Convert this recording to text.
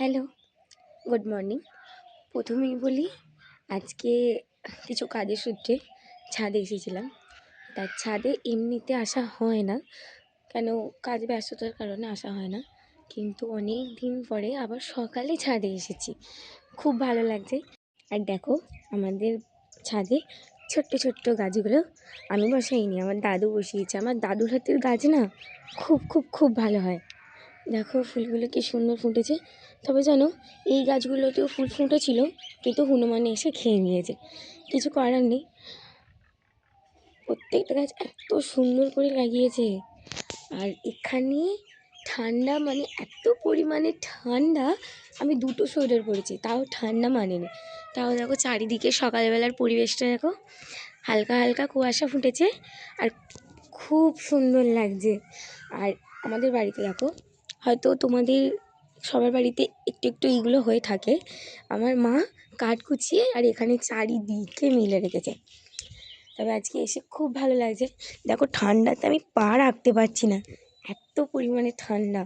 Hello, good morning. প্রথমেই বলি, আজকে কিছু কাজের সূত্রে ছাদে এসেছিলাম। তার ছাদে এমনিতে আসা হয় না, কেন কাজ ব্যস্ততার কারণে আসা হয় না, কিন্তু অনেক দিন পরে আবার সকালে ছাদে এসেছি। খুব ভালো লাগছে। আর দেখো, আমাদের ছাদে ছোট্ট ছোট্ট গাছগুলো আমি বসাইনি, আমার দাদু বসিয়েছে। আমার দাদুর হাতের গাছ না খুব খুব খুব ভালো হয়। দেখো ফুলগুলো কি সুন্দর ফুটেছে। তবে জানো, এই গাছগুলোতেও ফুল ফুটেছিল, কিন্তু হনুমান এসে খেয়ে নিয়েছে। কিছু করার নেই, প্রত্যেকটা গাছ এত সুন্দর করে লাগিয়েছে। আর এখানে ঠান্ডা, মানে এত পরিমাণে ঠান্ডা, আমি 2টো সোয়েটার পরেছি, তাও ঠান্ডা মানেনি। তাও দেখো চারিদিকে সকালবেলার পরিবেশটা দেখো, হালকা হালকা কুয়াশা ফুটেছে আর খুব সুন্দর লাগছে। আর আমাদের বাড়িতে দেখো, হয়তো তোমাদের সবার বাড়িতে একটু একটু এইগুলো হয়ে থাকে, আমার মা কাঠ কুচিয়ে আর এখানে চারিদিকে মিলে রেখেছে। তবে আজকে এসে খুব ভালো লাগছে। দেখো ঠান্ডাতে আমি পা রাখতে পারছি না, এত পরিমাণে ঠান্ডা।